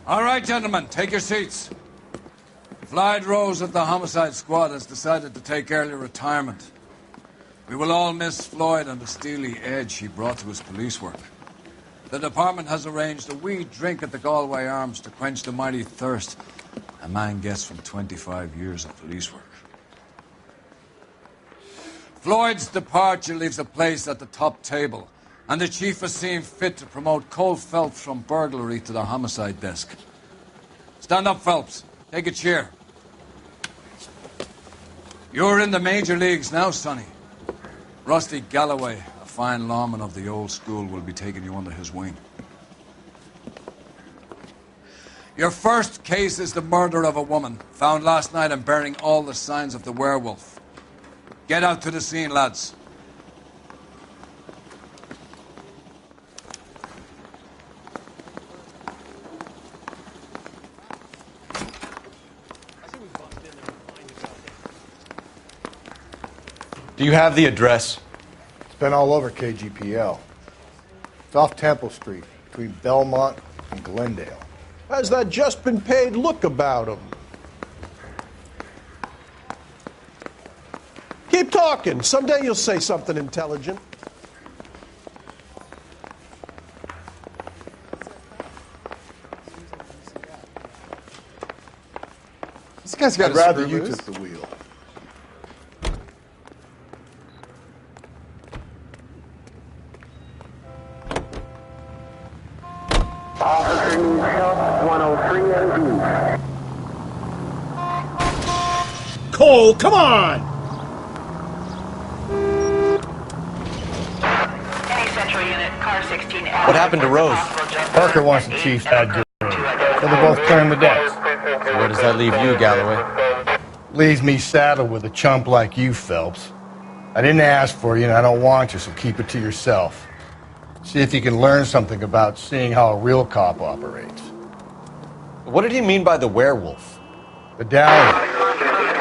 All right, gentlemen, take your seats. Floyd Rose of the Homicide Squad has decided to take early retirement. We will all miss Floyd and the steely edge he brought to his police work. The department has arranged a wee drink at the Galway Arms to quench the mighty thirst a man gets from 25 years of police work. Floyd's departure leaves a place at the top table, and the chief has seen fit to promote Cole Phelps from burglary to the homicide desk. Stand up, Phelps. Take a chair. You're in the major leagues now, Sonny. Rusty Galloway, a fine lawman of the old school, will be taking you under his wing. Your first case is the murder of a woman, found last night and bearing all the signs of the werewolf. Get out to the scene, lads. Do you have the address? It's been all over KGPL. It's off Temple Street, between Belmont and Glendale. How's that just been paid look about him? Keep talking. Someday you'll say something intelligent. This guy's got I'd rather you took the wheel. Officer needs help, 103 and B. Cole, come on! Any central unit, car 16. What happened to Rose? Parker wants the chief's head good. So they're both clearing the decks. So where does that leave you, Galloway? Leaves me saddled with a chump like you, Phelps. I didn't ask for you, and I don't want you, so keep it to yourself. See if you can learn something about seeing how a real cop operates. What did he mean by the werewolf? The Dahlia.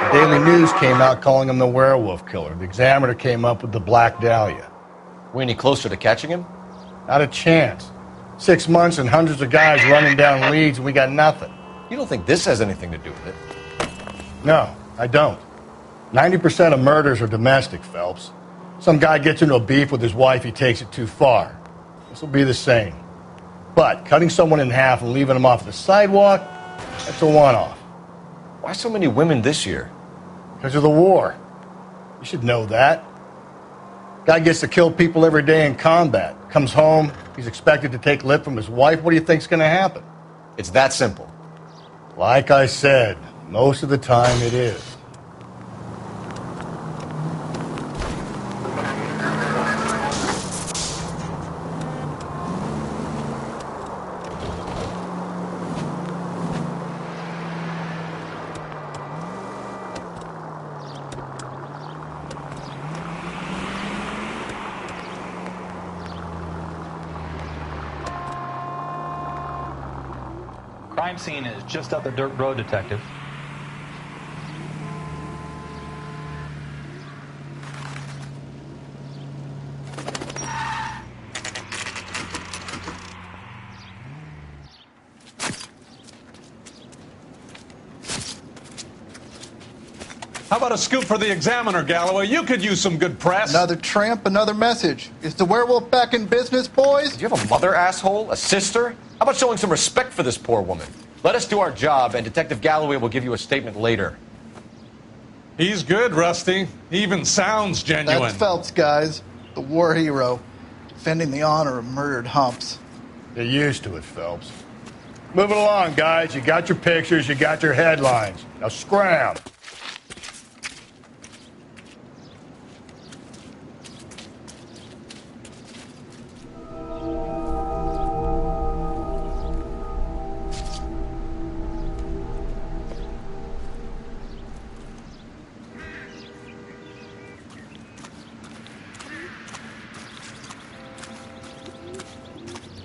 The Daily News came out calling him the werewolf killer. The Examiner came up with the Black Dahlia. We any closer to catching him? Not a chance. 6 months and hundreds of guys running down leads, and we got nothing. You don't think this has anything to do with it? No, I don't. 90% of murders are domestic, Phelps. Some guy gets into a beef with his wife, he takes it too far. This will be the same. But cutting someone in half and leaving them off the sidewalk, that's a one-off. Why so many women this year? Because of the war. You should know that. Guy gets to kill people every day in combat. Comes home, he's expected to take lip from his wife. What do you think's going to happen? It's that simple. Like I said, most of the time it is. Crime scene is just up the dirt road, Detective. How about a scoop for the Examiner, Galloway? You could use some good press. Another tramp, another message. Is the werewolf back in business, boys? Do you have a mother, asshole? A sister? How about showing some respect for this poor woman? Let us do our job, and Detective Galloway will give you a statement later. He's good, Rusty. He even sounds genuine. That's Phelps, guys. The war hero. Defending the honor of murdered humps. Get used to it, Phelps. Move it along, guys. You got your pictures, you got your headlines. Now scram.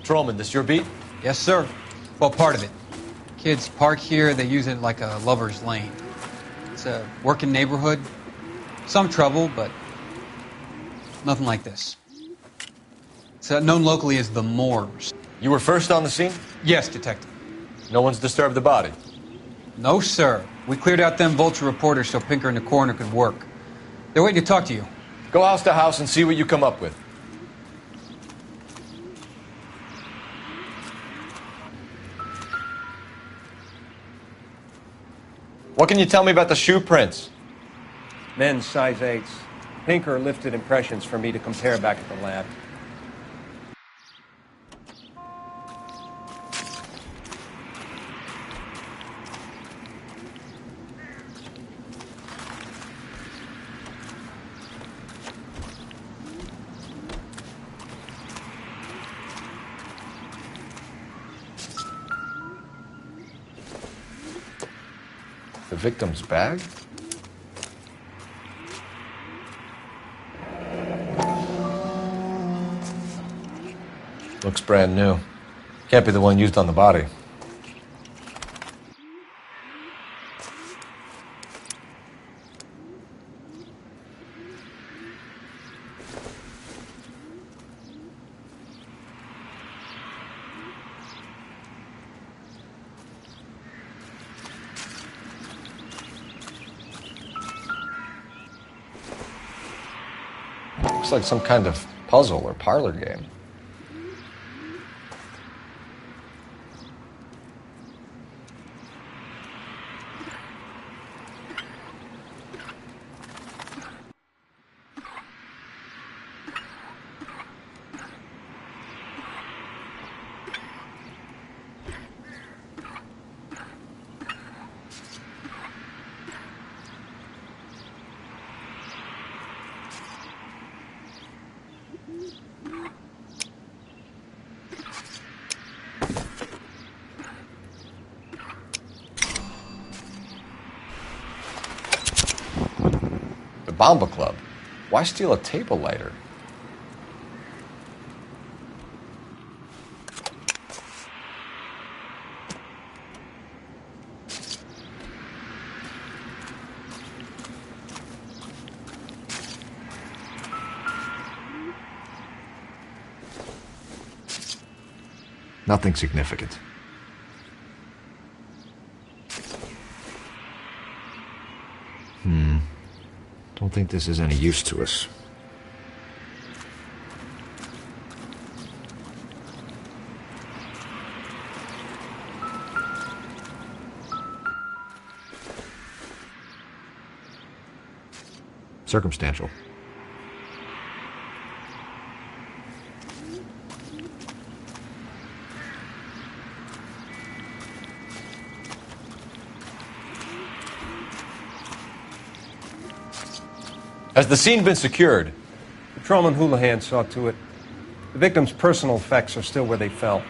Patrolman, this your beat? Yes, sir. Well, part of it. Kids park here, they use it like a lover's lane. It's a working neighborhood. Some trouble, but nothing like this. It's known locally as the Moors. You were first on the scene? Yes, Detective. No one's disturbed the body? No, sir. We cleared out them vulture reporters so Pinker and the coroner could work. They're waiting to talk to you. Go house to house and see what you come up with. What can you tell me about the shoe prints? Men's size 8s. Pinker lifted impressions for me to compare back at the lab. The victim's bag? Looks brand new. Can't be the one used on the body. Looks like some kind of puzzle or parlor game. Bomba Club. Why steal a table lighter? Nothing significant. Don't think this is any use to us. Circumstantial. Has the scene been secured? Patrolman Houlihan saw to it. The victim's personal effects are still where they fell.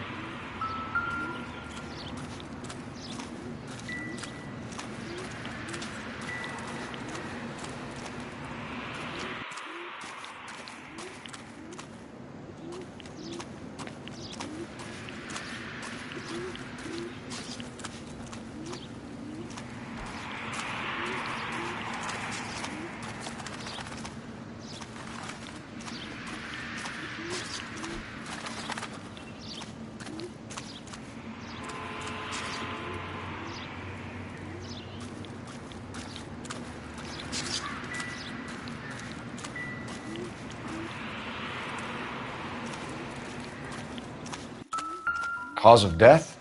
Cause of death?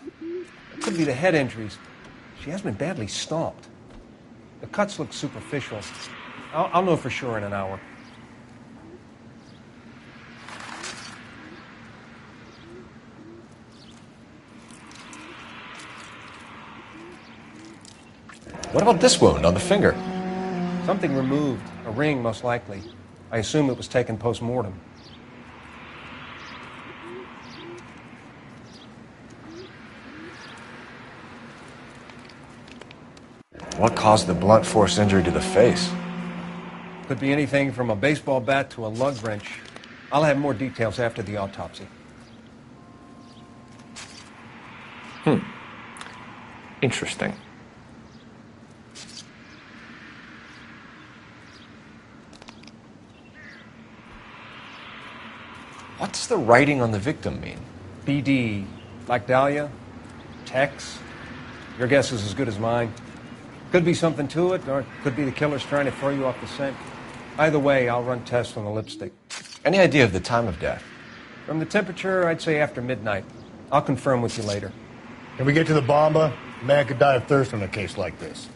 It could be the head injuries. She has been badly stomped. The cuts look superficial. I'll know for sure in an hour. What about this wound on the finger? Something removed. A ring, most likely. I assume it was taken post-mortem. What caused the blunt force injury to the face? Could be anything from a baseball bat to a lug wrench. I'll have more details after the autopsy. Interesting. What does the writing on the victim mean? BD. Like Dahlia? Tex? Your guess is as good as mine. Could be something to it, or it could be the killer's trying to throw you off the scent. Either way, I'll run tests on the lipstick. Any idea of the time of death? From the temperature, I'd say after midnight. I'll confirm with you later. Can we get to the bomba? A man could die of thirst in a case like this.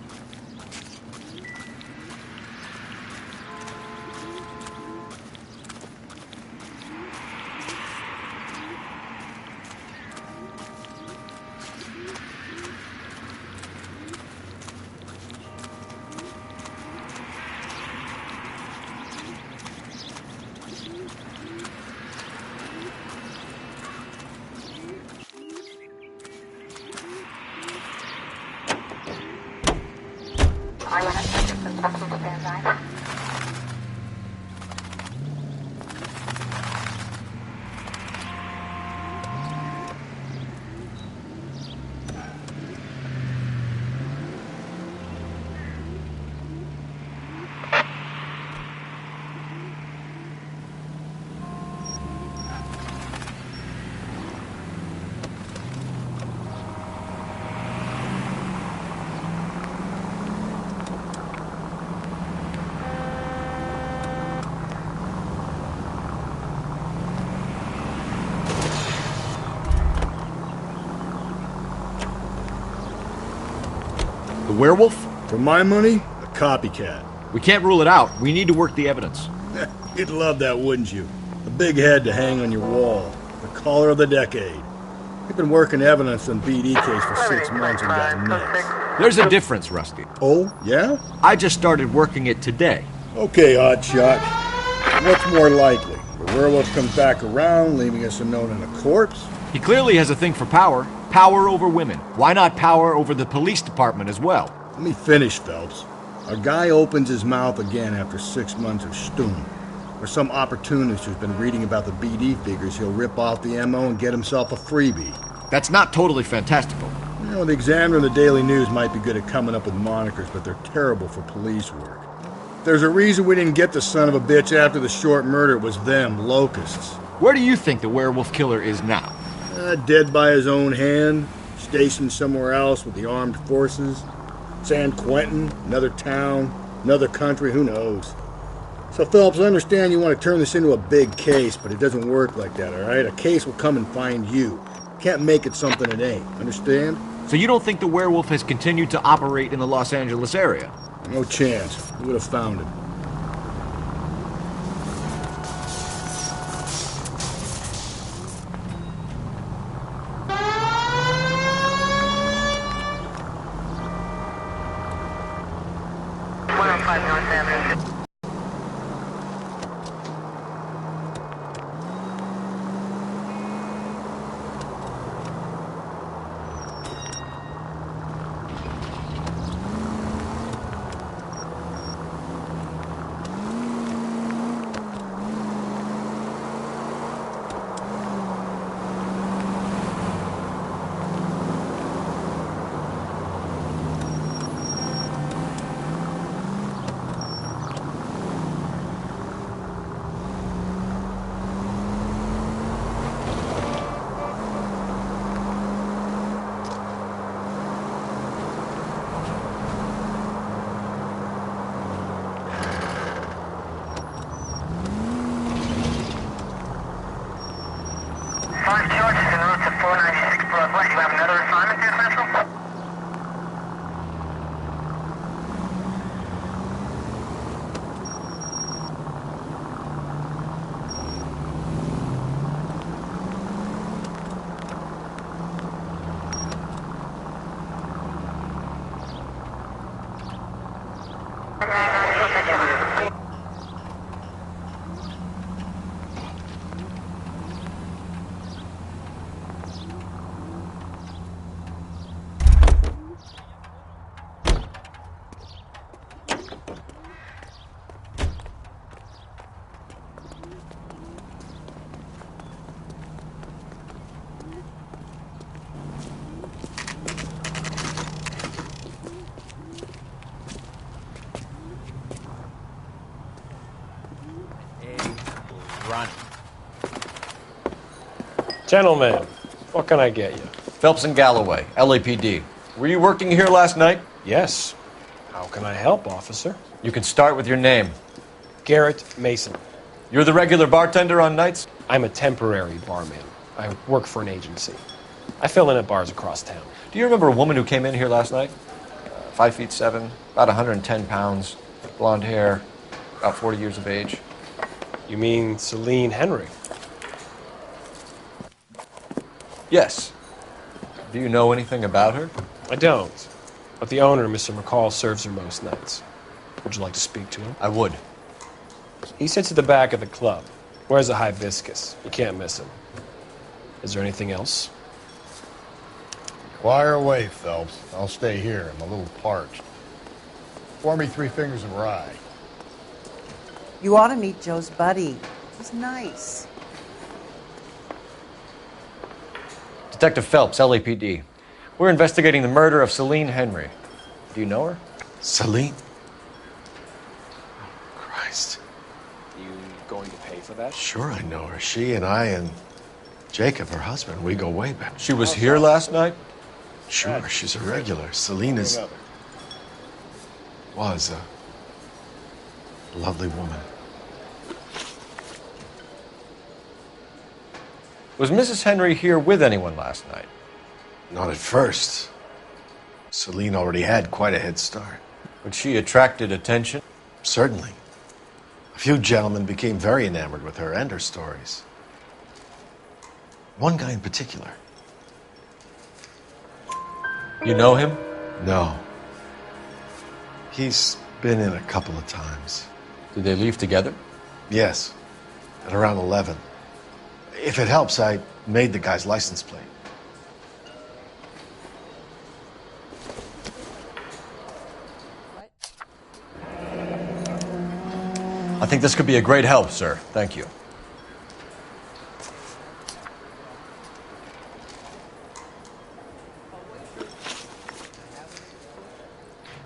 The werewolf? For my money, a copycat. We can't rule it out. We need to work the evidence. You'd love that, wouldn't you? A big head to hang on your wall. The caller of the decade. You've been working evidence on BD case for 6 months and got nuts. There's a difference, Rusty. Oh, yeah? I just started working it today. Okay, Oddshot. What's more likely? The werewolf comes back around, leaving us a note in a corpse? He clearly has a thing for power. Power over women. Why not power over the police department as well? Let me finish, Phelps. A guy opens his mouth again after 6 months of stewing. Or some opportunist who's been reading about the BD figures he'll rip off the MO and get himself a freebie. That's not totally fantastical. You know, the Examiner and the Daily News might be good at coming up with monikers, but they're terrible for police work. There's a reason we didn't get the son of a bitch after the short murder. It was them, locusts. Where do you think the werewolf killer is now? Dead by his own hand, stationed somewhere else with the armed forces. San Quentin, another town, another country, who knows? So, Phelps, I understand you want to turn this into a big case, but it doesn't work like that, all right? A case will come and find you. Can't make it something it ain't, understand? So you don't think the werewolf has continued to operate in the Los Angeles area? No chance. We would have found him. Gentlemen, what can I get you? Phelps and Galloway, LAPD. Were you working here last night? Yes. How can I help, officer? You can start with your name. Garrett Mason. You're the regular bartender on nights? I'm a temporary barman. I work for an agency. I fill in at bars across town. Do you remember a woman who came in here last night? 5'7", about 110 pounds, blonde hair, about 40 years of age. You mean Celine Henry? Yes. Do you know anything about her? I don't. But the owner, Mr. McCall, serves her most nights. Would you like to speak to him? I would. He sits at the back of the club. Wears a hibiscus. You can't miss him. Is there anything else? Inquire away, Phelps. I'll stay here. I'm a little parched. Pour me 3 fingers of rye. You ought to meet Joe's buddy. He's nice. Detective Phelps, LAPD. We're investigating the murder of Celine Henry. Do you know her? Celine? Oh, Christ. You going to pay for that? Sure I know her. She and I and Jacob, her husband, we go way back. She was here last night? Sure, she's a regular. Celine was a lovely woman. Was Mrs. Henry here with anyone last night? Not at first. Celine already had quite a head start. But she attracted attention? Certainly. A few gentlemen became very enamored with her and her stories. One guy in particular. You know him? No. He's been in a couple of times. Did they leave together? Yes. At around 11. If it helps, I made the guy's license plate. I think this could be a great help, sir. Thank you.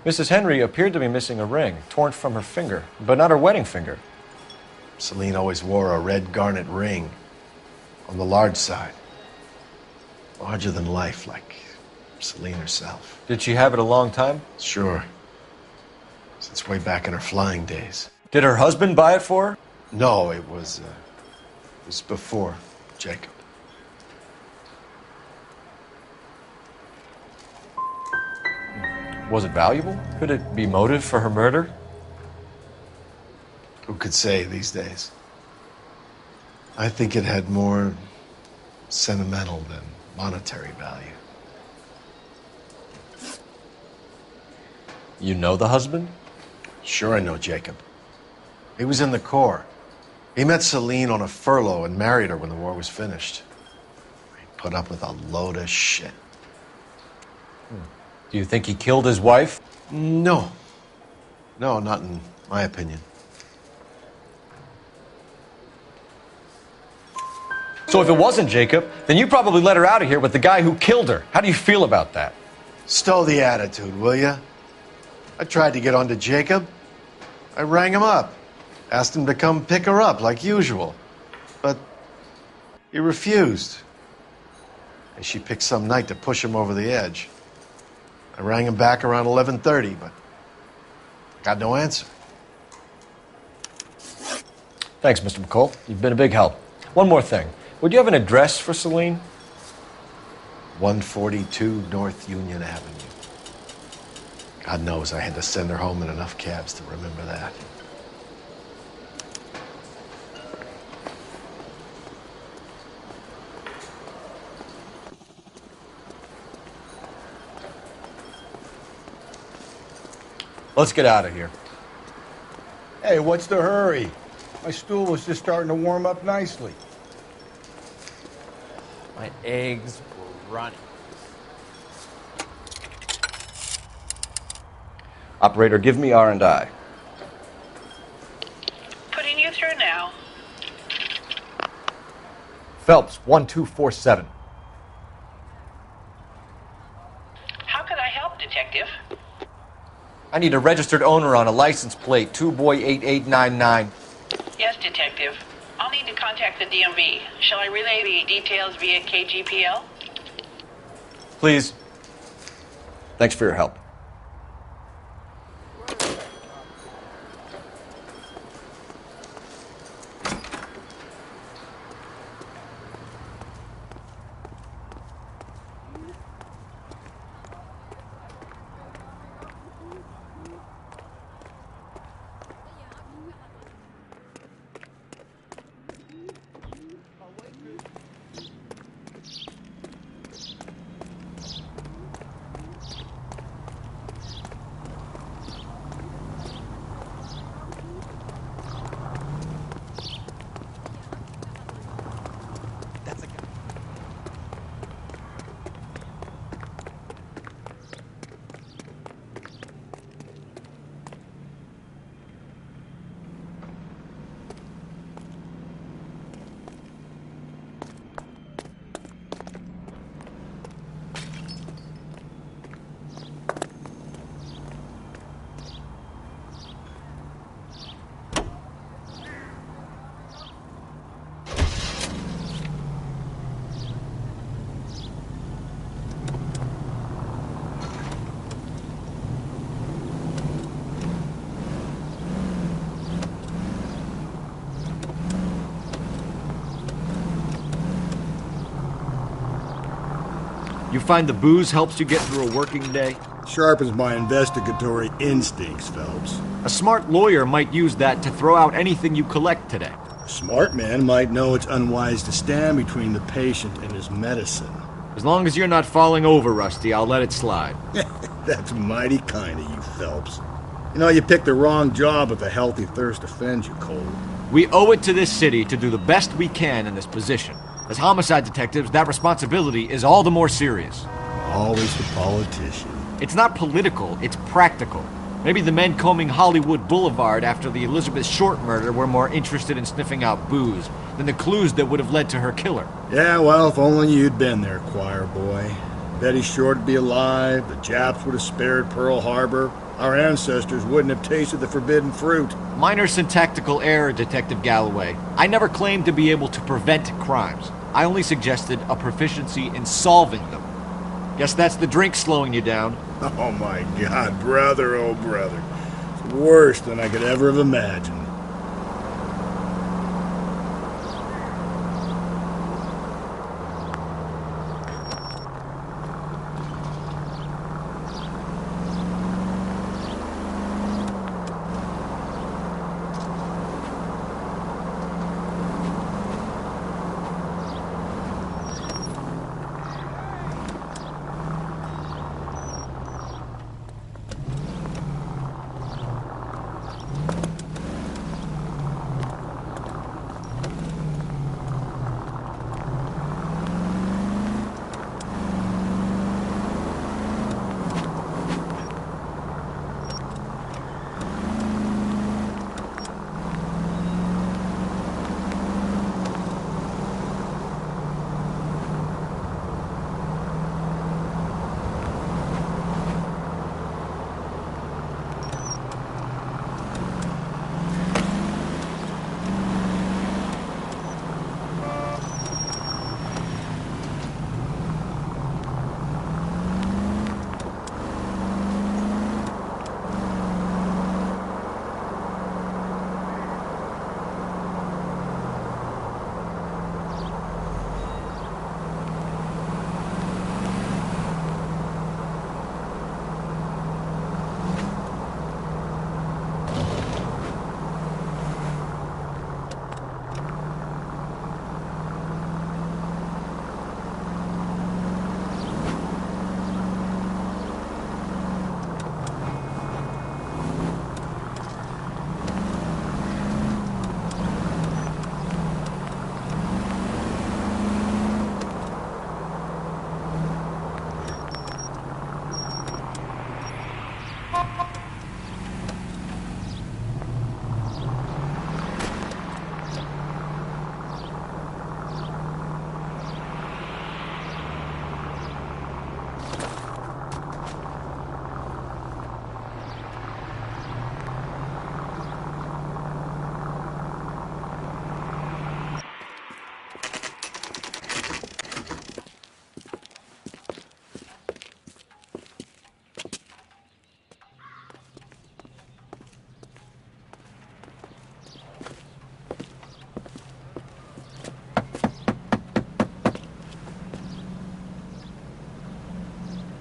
Mrs. Henry appeared to be missing a ring, torn from her finger, but not her wedding finger. Celine always wore a red garnet ring on the large side. Larger than life, like Celine herself. Did she have it a long time? Sure. Since way back in her flying days. Did her husband buy it for her? No, it was before Jacob. Was it valuable? Could it be motive for her murder? Who could say these days? I think it had more sentimental than monetary value. You know the husband? Sure I know Jacob. He was in the Corps. He met Celine on a furlough and married her when the war was finished. He put up with a load of shit. Do you think he killed his wife? No. No, not in my opinion. So if it wasn't Jacob, then you probably let her out of here with the guy who killed her. How do you feel about that? Stow the attitude, will ya? I tried to get on to Jacob. I rang him up. Asked him to come pick her up like usual. But he refused. And she picked some night to push him over the edge. I rang him back around 11:30, but got no answer. Thanks, Mr. McCall. You've been a big help. One more thing. Would you have an address for Celine? 142 North Union Avenue. God knows I had to send her home in enough cabs to remember that. Let's get out of here. Hey, what's the hurry? My stool was just starting to warm up nicely. My eggs were running. Operator, give me R&I. Putting you through now. Phelps, 1247. How could I help, Detective? I need a registered owner on a license plate, 2boy8899. Yes, Detective. I'll need to contact the DMV. Shall I relay the details via KGPL? Please. Thanks for your help. You find the booze helps you get through a working day? Sharpens my investigatory instincts, Phelps. A smart lawyer might use that to throw out anything you collect today. A smart man might know it's unwise to stand between the patient and his medicine. As long as you're not falling over, Rusty, I'll let it slide. That's mighty kind of you, Phelps. You know, you picked the wrong job if a healthy thirst offends you, Cole. We owe it to this city to do the best we can in this position. As homicide detectives, that responsibility is all the more serious. Always the politician. It's not political, it's practical. Maybe the men combing Hollywood Boulevard after the Elizabeth Short murder were more interested in sniffing out booze than the clues that would have led to her killer. Yeah, well, if only you'd been there, choir boy. Betty Short would be alive, the Japs would have spared Pearl Harbor, our ancestors wouldn't have tasted the forbidden fruit. Minor syntactical error, Detective Galloway. I never claimed to be able to prevent crimes. I only suggested a proficiency in solving them. Guess that's the drink slowing you down. Oh my God, brother, oh brother. It's worse than I could ever have imagined.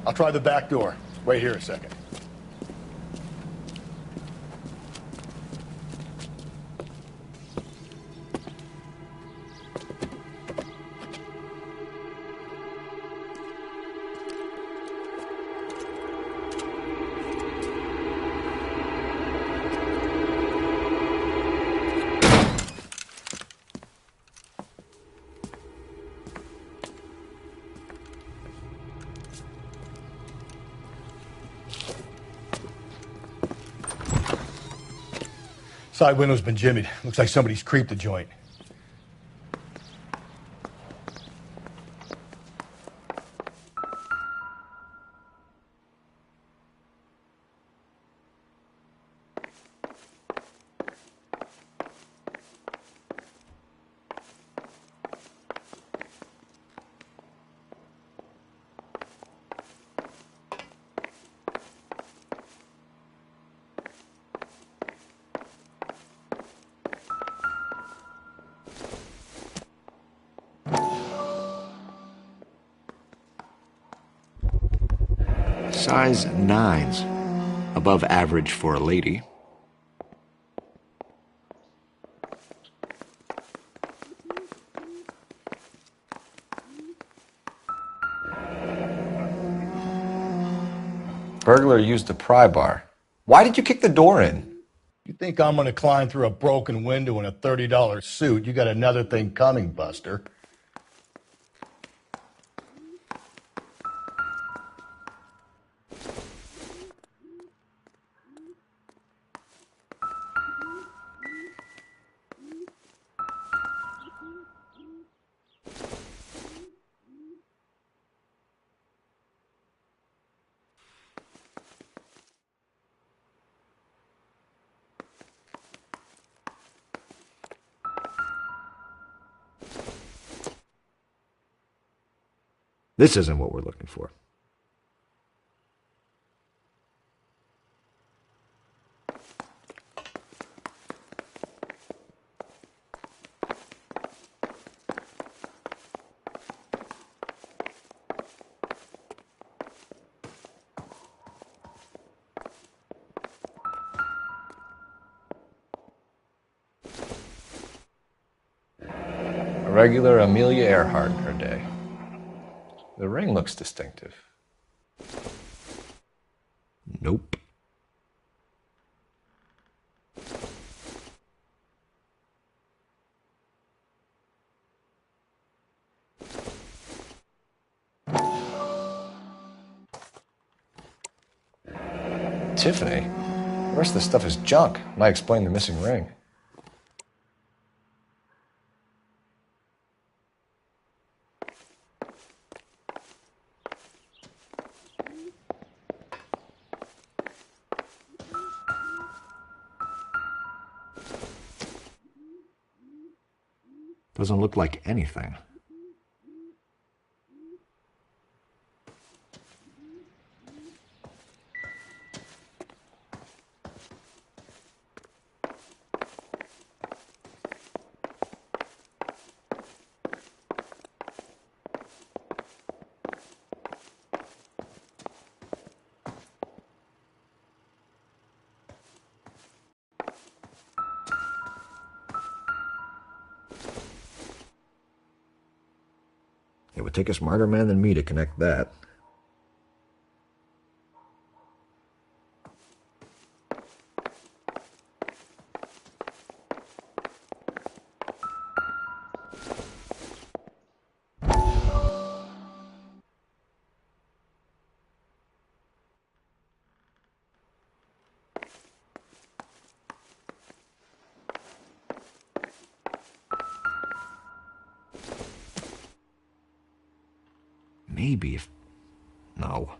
I'll try the back door. Wait here a second. Side window's been jimmied. Looks like somebody's creeped the joint. Size 9s. Above average for a lady. Burglar used a pry bar. Why did you kick the door in? You think I'm gonna climb through a broken window in a $30 suit? You got another thing coming, Buster. This isn't what we're looking for. A regular Amelia Earhart in her day. The ring looks distinctive. Nope. Tiffany? The rest of the stuff is junk. Might explain the missing ring. Doesn't look like anything. It would take a smarter man than me to connect that. Maybe if... No.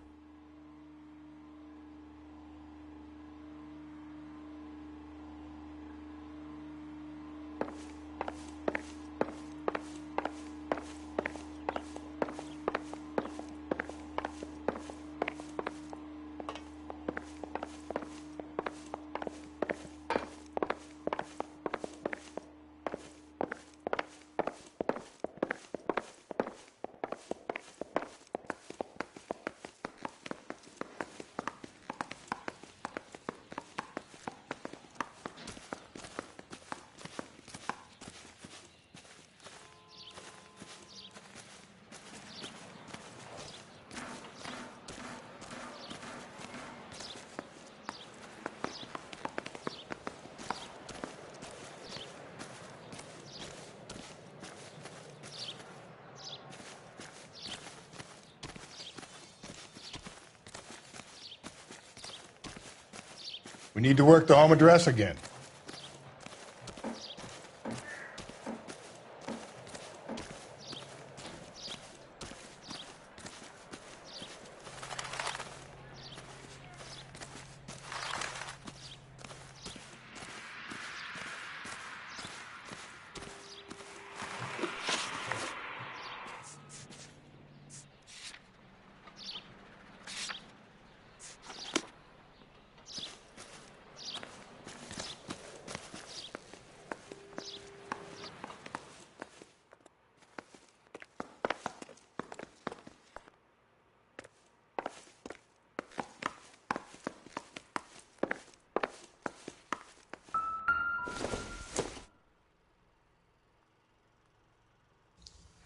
We need to work the home address again.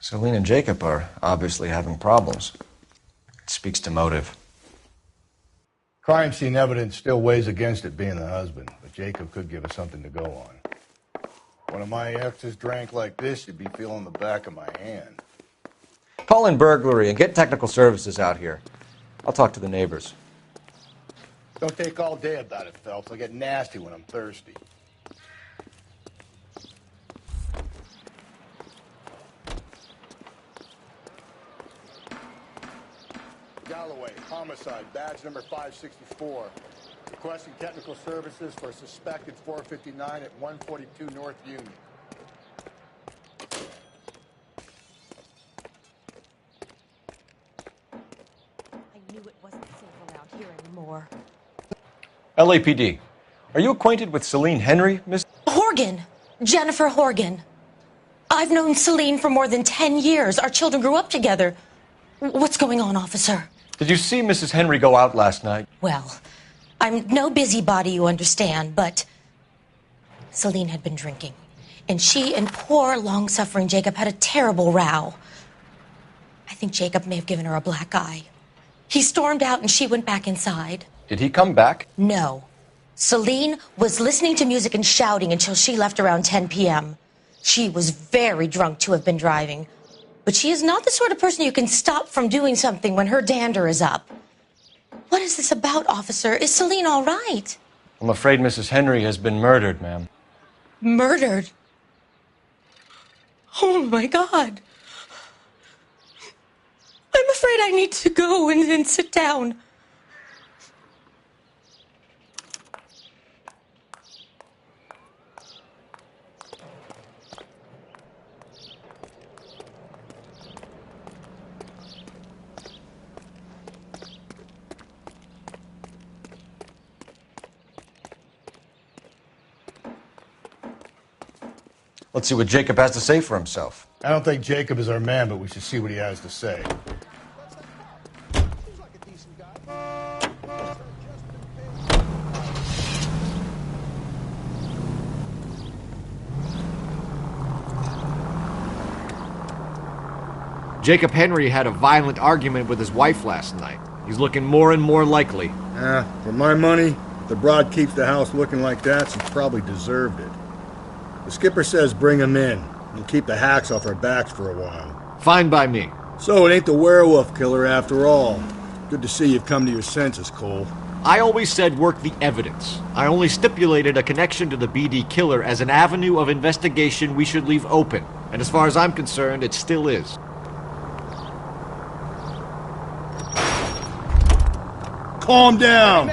Celine and Jacob are obviously having problems. It speaks to motive. Crime scene evidence still weighs against it being the husband, but Jacob could give us something to go on. One of my exes drank like this, you'd be feeling the back of my hand. Call in burglary and get technical services out here. I'll talk to the neighbors. Don't take all day about it, Phelps. I get nasty when I'm thirsty. Galloway, homicide, badge number 564. Requesting technical services for a suspected 459 at 142 North Union. I knew it wasn't safe around here anymore. LAPD, are you acquainted with Celine Henry, Miss? Horgan! Jennifer Horgan. I've known Celine for more than 10 years. Our children grew up together. What's going on, officer? Did you see Mrs. Henry go out last night? Well, I'm no busybody, you understand, but Celine had been drinking. And she and poor, long-suffering Jacob had a terrible row. I think Jacob may have given her a black eye. He stormed out and she went back inside. Did he come back? No. Celine was listening to music and shouting until she left around 10 p.m. She was very drunk to have been driving. But she is not the sort of person you can stop from doing something when her dander is up. What is this about, officer? Is Celine all right? I'm afraid Mrs. Henry has been murdered, ma'am. Murdered? Oh, my God. I'm afraid I need to go and sit down. Let's see what Jacob has to say for himself. I don't think Jacob is our man, but we should see what he has to say. Jacob Henry had a violent argument with his wife last night. He's looking more and more likely. For my money, if the broad keeps the house looking like that, she's probably deserved it. The skipper says bring him in. We'll keep the hacks off our backs for a while. Fine by me. So it ain't the werewolf killer after all. Good to see you've come to your senses, Cole. I always said work the evidence. I only stipulated a connection to the BD killer as an avenue of investigation we should leave open. And as far as I'm concerned, it still is. Calm down!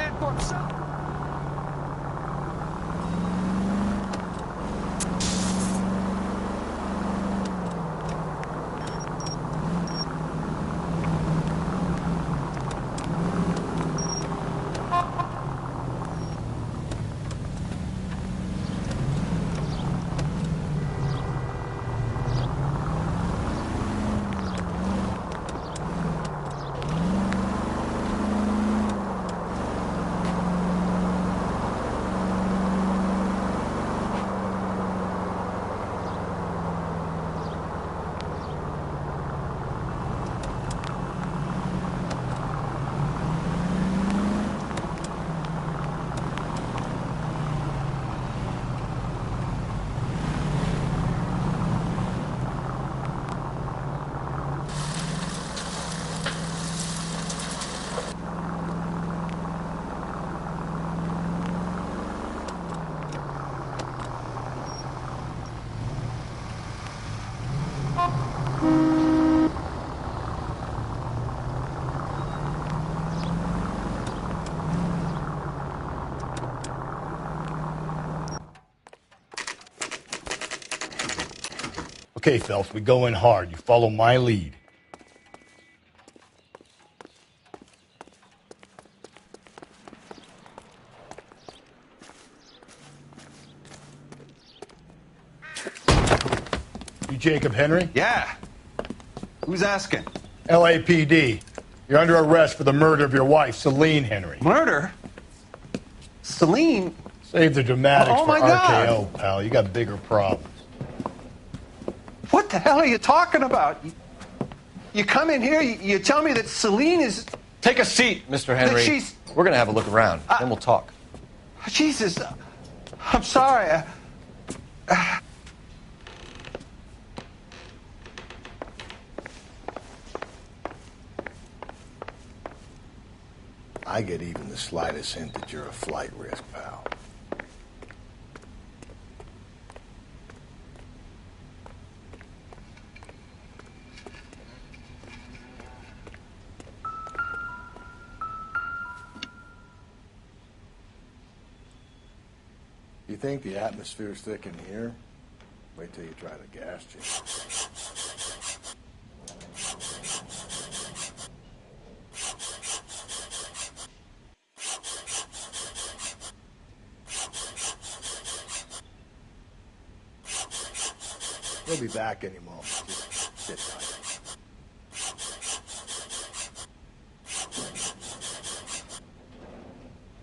Okay, Phelps, we go in hard. You follow my lead. You Jacob Henry? Yeah. Who's asking? LAPD. You're under arrest for the murder of your wife, Celine Henry. Murder? Celine? Save the dramatics Oh, for my RKO, God. pal. You got bigger problems. What the hell are you talking about? You come in here, you tell me that Celine is... Take a seat, Mr. Henry. That she's... We're going to have a look around, then we'll talk. Jesus. I'm sorry. I get even the slightest hint that you're a flight risk, pal. You think the atmosphere's thick in here? Wait till you try the gas chamber. He'll be back any moment. Just sit tight.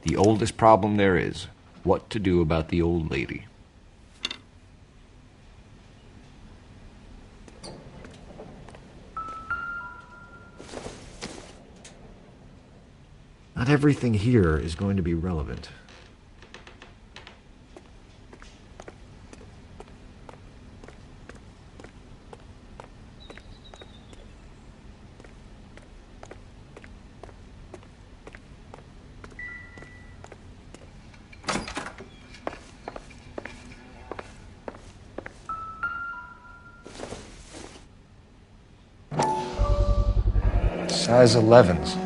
The oldest problem there is, what to do about the old lady. Not everything here is going to be relevant. Size 11s.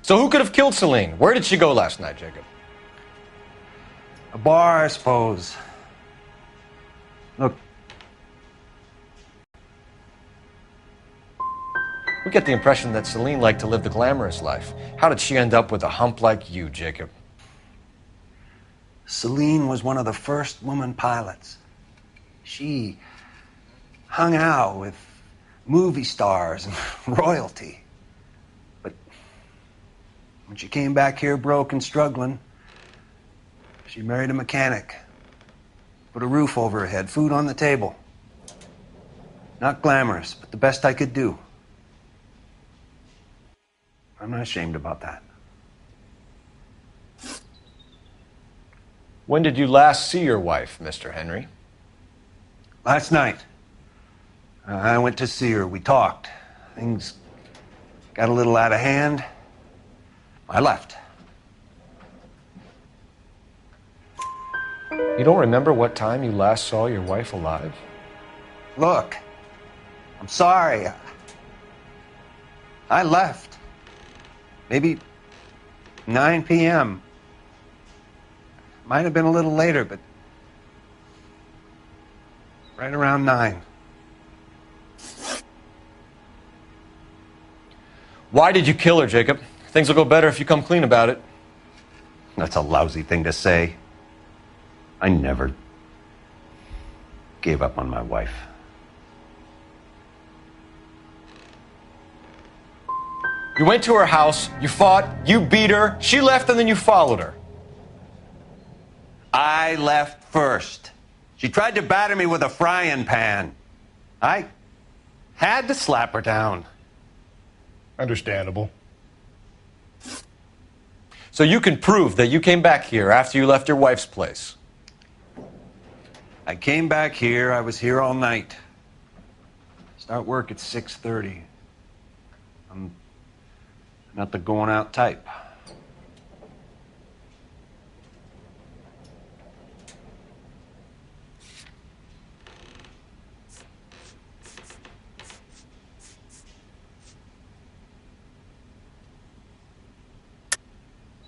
So who could have killed Celine? Where did she go last night, Jacob? A bar, I suppose. Look. We get the impression that Celine liked to live the glamorous life. How did she end up with a hump like you, Jacob? Celine was one of the first woman pilots. She hung out with movie stars and royalty. But when she came back here broke and struggling, she married a mechanic. Put a roof over her head, food on the table. Not glamorous, but the best I could do. I'm not ashamed about that. When did you last see your wife, Mr. Henry? Last night. I went to see her. We talked. Things got a little out of hand. I left. You don't remember what time you last saw your wife alive? Look, I'm sorry. I left. Maybe 9 p.m. Might have been a little later, but right around 9. Why did you kill her, Jacob? Things will go better if you come clean about it. That's a lousy thing to say. I never gave up on my wife. You went to her house, you fought, you beat her, she left, and then you followed her. I left first. She tried to batter me with a frying pan. I had to slap her down. Understandable. So you can prove that you came back here after you left your wife's place. I came back here. I was here all night. Start work at 6:30. I'm not the going out type.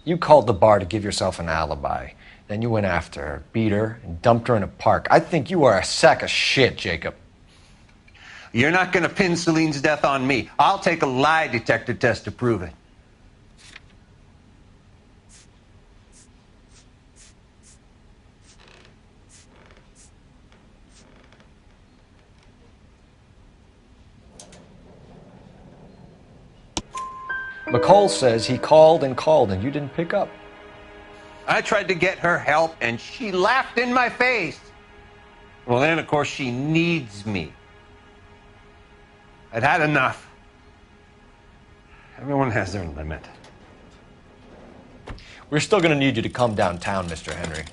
You called the bar to give yourself an alibi. Then you went after her, beat her, and dumped her in a park. I think you are a sack of shit, Jacob. You're not going to pin Celine's death on me. I'll take a lie detector test to prove it. McCall says he called and you didn't pick up. I tried to get her help, and she laughed in my face. Well, then, of course, she needs me. I'd had enough. Everyone has their limit. We're still going to need you to come downtown, Mr. Henry.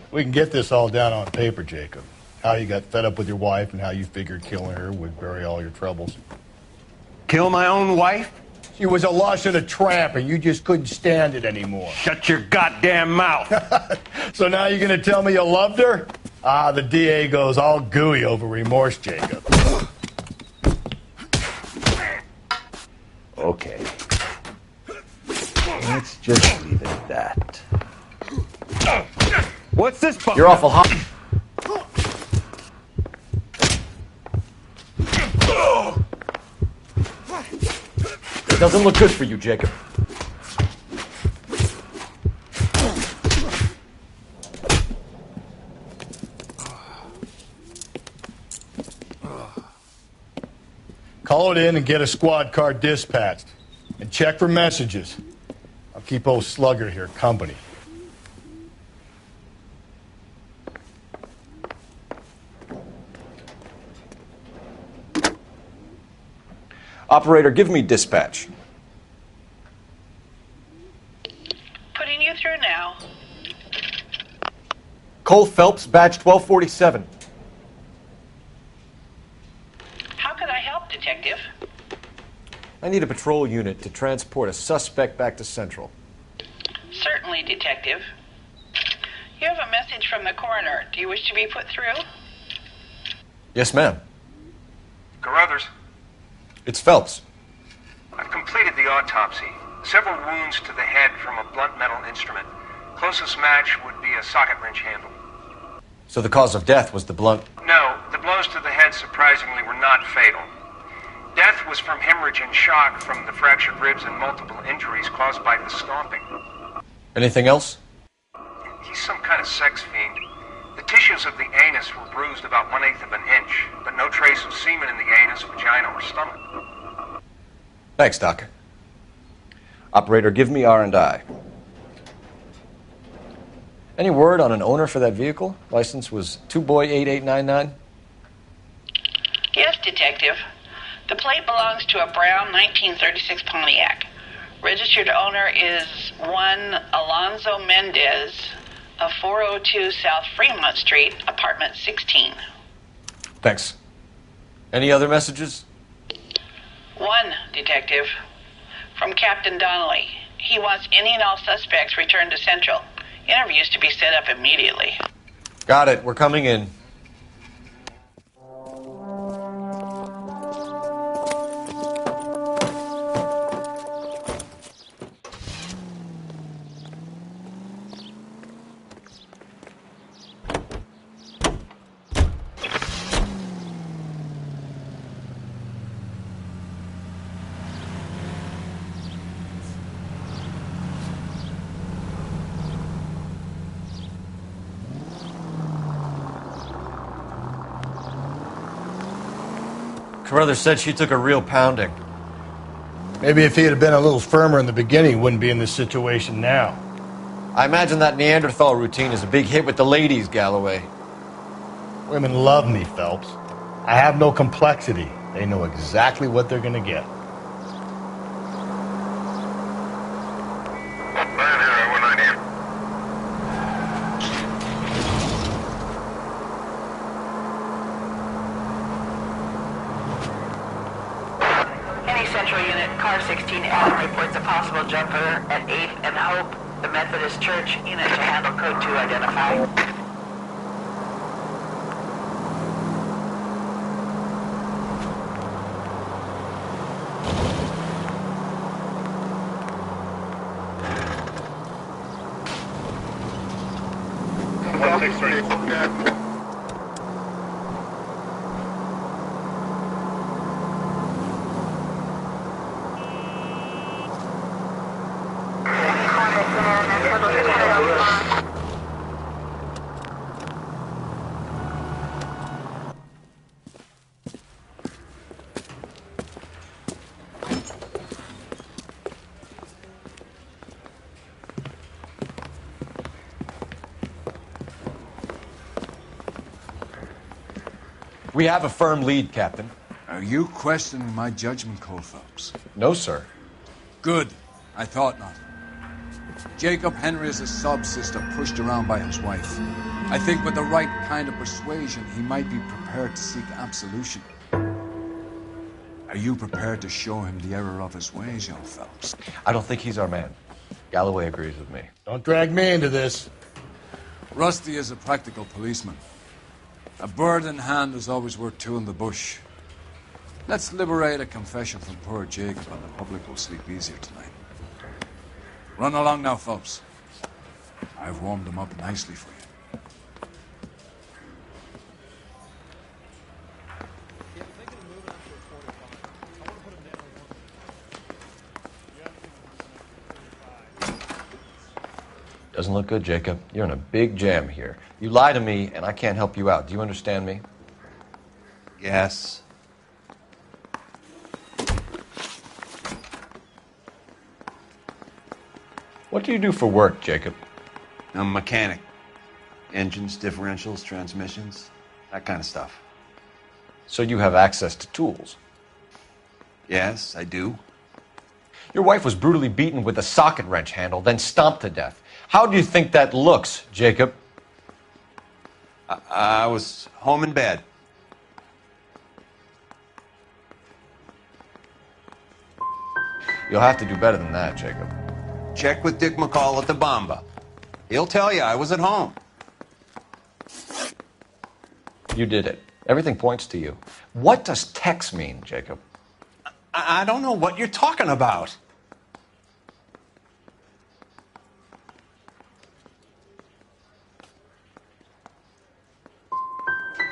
We can get this all down on paper, Jacob. How you got fed up with your wife and how you figured killing her would bury all your troubles. Kill my own wife? She was a lush and a tramp, and you just couldn't stand it anymore. Shut your goddamn mouth. So now you're going to tell me you loved her? Ah, the DA goes all gooey over remorse, Jacob. Okay. Let's just leave it at that. What's this? You're awful hot. It doesn't look good for you, Jacob. Call it in and get a squad car dispatched. And check for messages. I'll keep old Slugger here company. Operator, give me dispatch. Putting you through now. Cole Phelps, badge 1247. How could I help, Detective? I need a patrol unit to transport a suspect back to Central. Certainly, Detective. You have a message from the coroner. Do you wish to be put through? Yes, ma'am. Carruthers, It's Phelps. I've completed the autopsy. Several wounds to the head from a blunt metal instrument. Closest match would be a socket wrench handle. So the cause of death was the blunt. No, the blows to the head surprisingly were not fatal. Death was from hemorrhage and shock from the fractured ribs and multiple injuries caused by the stomping. Anything else? He's some kind of sex fiend. The tissues of the anus were bruised about 1/8 of an inch, but no trace of semen in the anus, vagina, or stomach. Thanks, Doc. Operator, give me R&I. Any word on an owner for that vehicle? License was 2boy8899. Yes, Detective. The plate belongs to a brown 1936 Pontiac. Registered owner is one Alonzo Mendez of 402 South Fremont Street, apartment 16. Thanks. Any other messages? One, Detective. From Captain Donnelly. He wants any and all suspects returned to Central. Interviews to be set up immediately. Got it. We're coming in. Carruthers said she took a real pounding. Maybe if he had been a little firmer in the beginning, he wouldn't be in this situation now. I imagine that Neanderthal routine is a big hit with the ladies, Galloway. Women love me, Phelps. I have no complexity. They know exactly what they're going to get. 16L reports a possible jumper at 8th and Hope. The Methodist Church unit to handle code 2 identified. We have a firm lead, Captain. Are you questioning my judgment call, Phelps? No, sir. Good. I thought not. Jacob Henry is a sob-sister pushed around by his wife. I think with the right kind of persuasion, he might be prepared to seek absolution. Are you prepared to show him the error of his ways, young Phelps? I don't think he's our man. Galloway agrees with me. Don't drag me into this. Rusty is a practical policeman. A bird in hand is always worth two in the bush. Let's liberate a confession from poor Jacob, and the public will sleep easier tonight. Run along now, Phelps. I've warmed them up nicely for you. Doesn't look good, Jacob. You're in a big jam here. You lie to me, and I can't help you out. Do you understand me? Yes. What do you do for work, Jacob? I'm a mechanic. Engines, differentials, transmissions, that kind of stuff. So you have access to tools? Yes, I do. Your wife was brutally beaten with a socket wrench handle, then stomped to death. How do you think that looks, Jacob? I was home in bed. You'll have to do better than that, Jacob. Check with Dick McCall at the Bomba. He'll tell you I was at home. You did it. Everything points to you. What does Tex mean, Jacob? I don't know what you're talking about.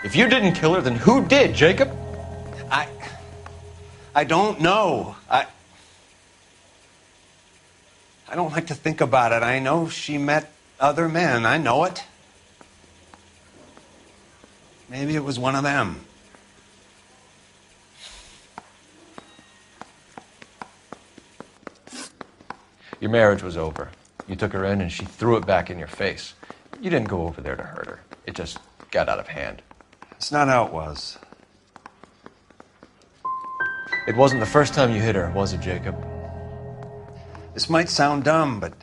If you didn't kill her, then who did, Jacob? I don't know. I don't like to think about it. I know she met other men. I know it. Maybe it was one of them. Your marriage was over. You took her in and she threw it back in your face. You didn't go over there to hurt her. It just got out of hand. It's not how it was. It wasn't the first time you hit her, was it, Jacob? This might sound dumb, but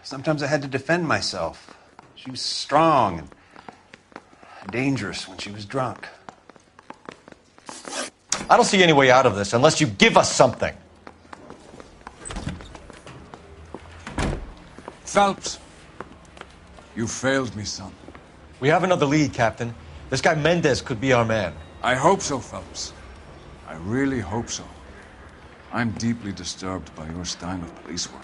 sometimes I had to defend myself. She was strong and dangerous when she was drunk. I don't see any way out of this unless you give us something. Phelps, you failed me, son. We have another lead, Captain. This guy Mendez could be our man. I hope so, Phelps. I really hope so. I'm deeply disturbed by your style of police work.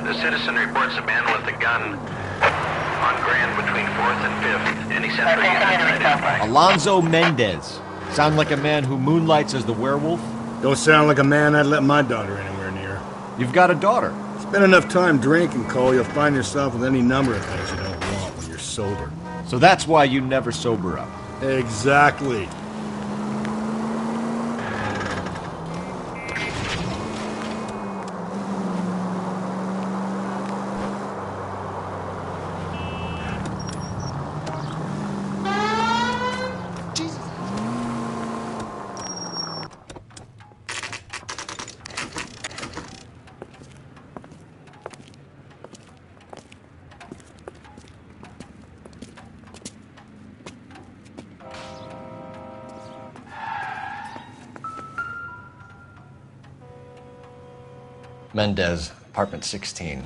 The citizen reports a man with a gun on Grand between 4th and 5th. Any central units identified? Alonzo Mendez. Sound like a man who moonlights as the werewolf? Don't sound like a man I'd let my daughter anywhere near. You've got a daughter. Spend enough time drinking, Cole, you'll find yourself with any number of things you don't want when you're sober. So that's why you never sober up. Exactly. Mendez, apartment 16.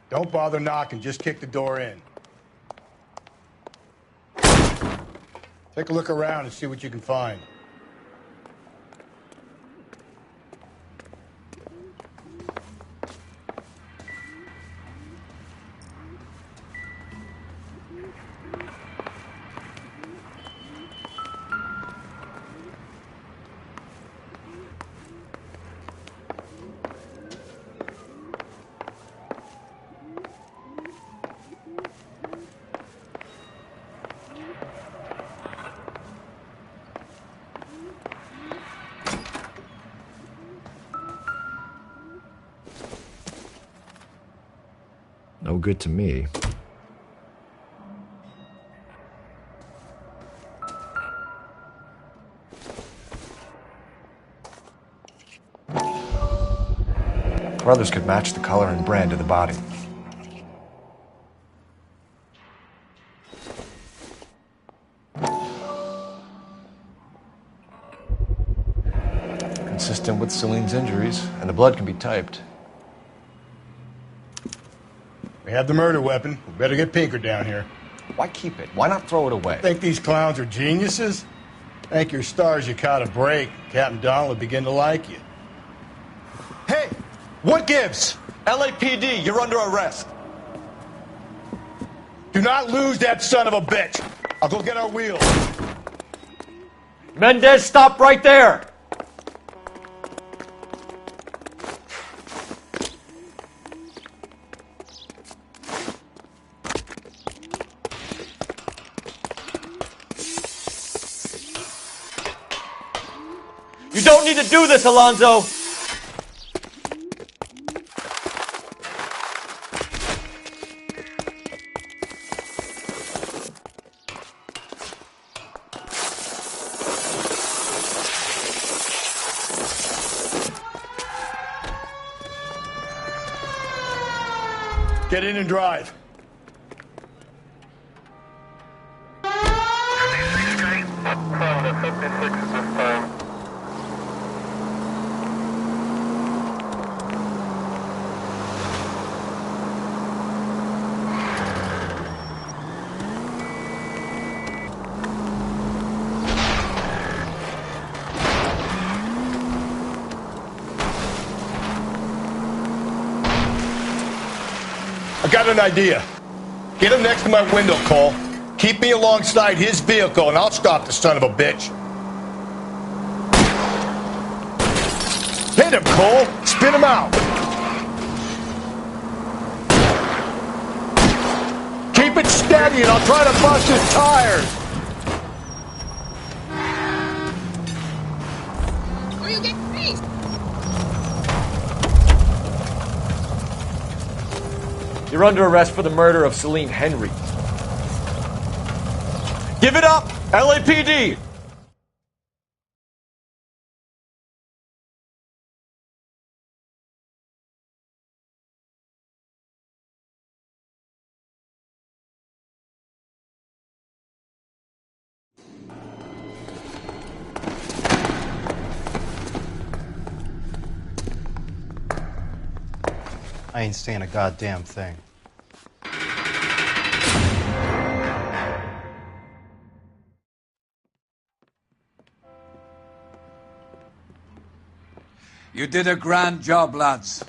Don't bother knocking, just kick the door in. Take a look around and see what you can find. No good to me. Brothers could match the color and brand of the body. Consistent with Celine's injuries, and the blood can be typed. We have the murder weapon. We better get Pinker down here. Why keep it? Why not throw it away? Think these clowns are geniuses? Thank your stars you caught a break. Captain Donald will begin to like you. Hey, what gives? LAPD, you're under arrest. Do not lose that son of a bitch. I'll go get our wheels. Mendez, stop right there! You don't need to do this, Alonzo! Get in and drive. I got an idea. Get him next to my window, Cole. Keep me alongside his vehicle, and I'll stop the son of a bitch. Hit him, Cole. Spin him out. Keep it steady, and I'll try to bust his tires. Where you get face? You're under arrest for the murder of Celine Henry. Give it up, LAPD! I ain't saying a goddamn thing. You did a grand job, lads.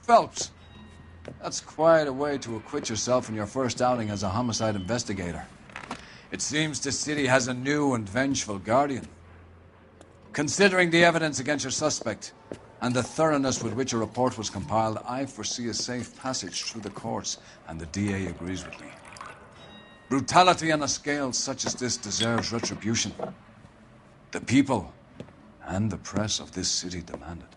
Phelps, that's quite a way to acquit yourself in your first outing as a homicide investigator. It seems the city has a new and vengeful guardian. Considering the evidence against your suspect and the thoroughness with which a report was compiled, I foresee a safe passage through the courts, and the DA agrees with me. Brutality on a scale such as this deserves retribution. The people and the press of this city demand it.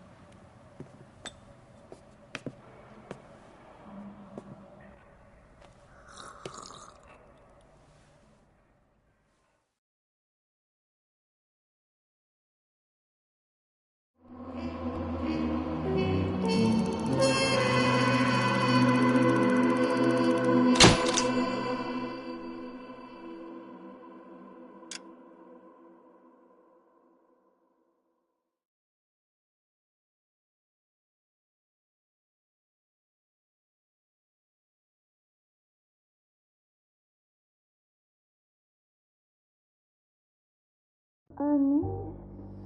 I need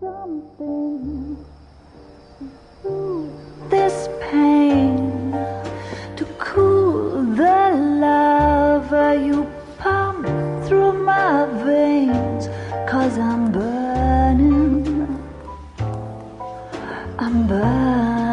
something to soothe this pain, to cool the lava you pump through my veins, 'cause I'm burning, I'm burning.